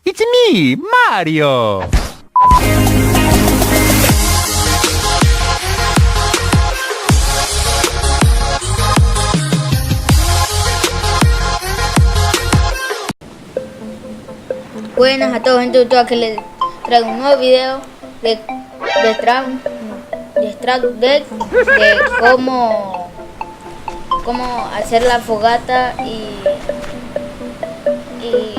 It's me, Mario! Buenas a todos, gente de YouTube, aquí les traigo un nuevo video de Extract Deck, de cómo hacer la fogata y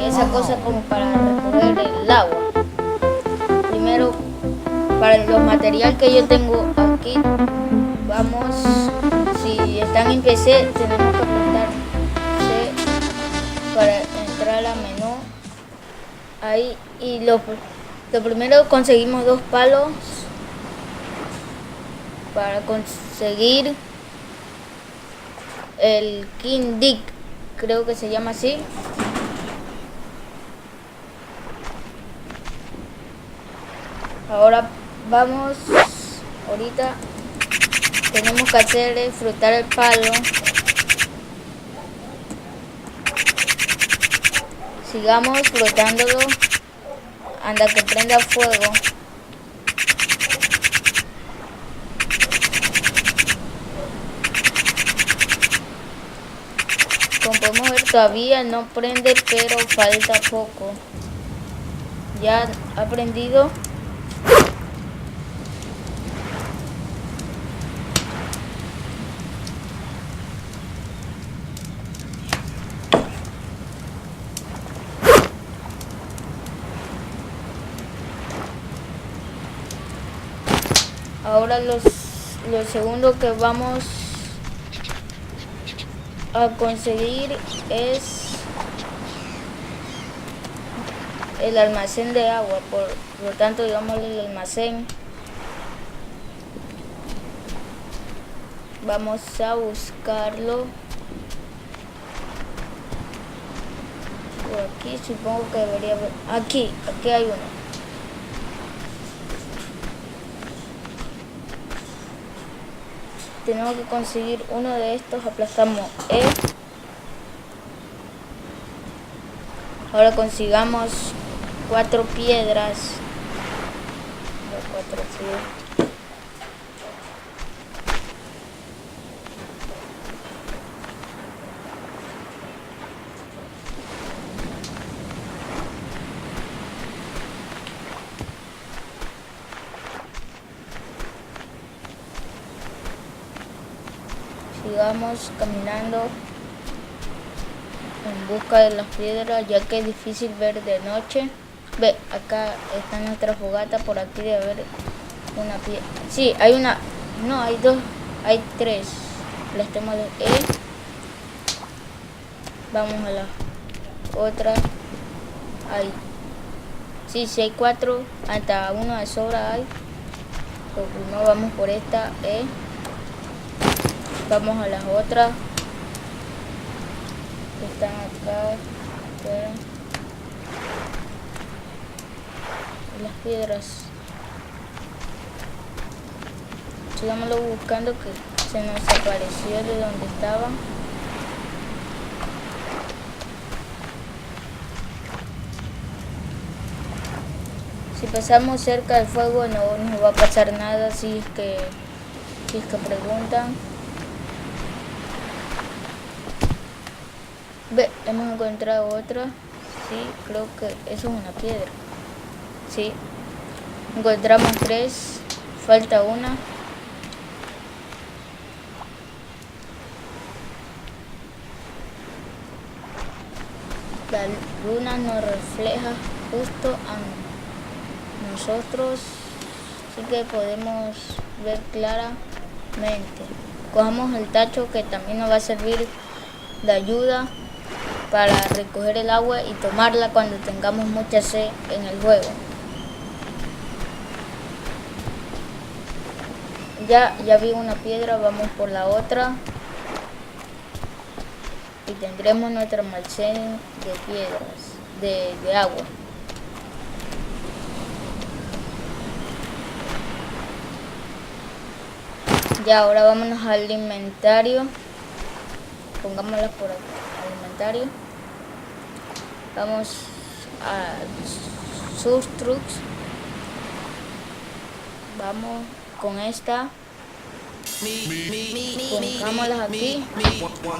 esa cosa como para recoger el agua. Primero, para los materiales que yo tengo aquí, vamos, si están en PC, tenemos que apretar C para entrar a menú. Ahí, y lo primero conseguimos 2 palos para conseguir el King Dick, creo que se llama así. Ahora vamos, ahorita tenemos que hacer es frotar el palo. Sigamos frotándolo hasta que prenda fuego. Como podemos ver, todavía no prende, pero falta poco. Ya ha prendido. Ahora lo segundo que vamos a conseguir es el almacén de agua, por lo tanto digámosle el almacén. Vamos a buscarlo por aquí, supongo que debería haber. Aquí hay uno. Tenemos que conseguir uno de estos, aplastamos E. Ahora consigamos 4 piedras. 4 piedras. Sigamos caminando en busca de las piedras, ya que es difícil ver de noche. Ve, acá está nuestra fogata, por aquí debe haber una piedra. Sí, hay una, no, hay 2, hay 3. Aplastemos E. Vamos a la otra. Ahí. Sí, si hay 4, hasta uno de sobra hay. Pero primero vamos por esta E. Vamos a las otras que están acá. Las piedras. Sigámoslo buscando, que se nos apareció de donde estaba. Si pasamos cerca del fuego no nos va a pasar nada, si es que preguntan. Ve, hemos encontrado otra. Sí, creo que eso es una piedra. Sí, encontramos 3, falta una. La luna nos refleja justo a nosotros, así que podemos ver claramente. Cogamos el tacho, que también nos va a servir de ayuda para recoger el agua y tomarla cuando tengamos mucha sed en el juego. Ya vi una piedra, vamos por la otra y tendremos nuestro almacén de piedras, de agua. Ya, ahora vámonos al inventario. Pongámoslas por aquí, al inventario. Vamos a sus trucks. Vamos con esta. Pongámoslas aquí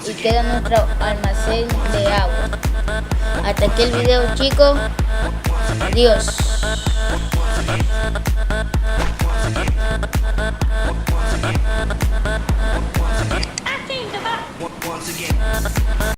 y queda nuestro almacén de agua. Hasta aquí el video, chicos. Adiós.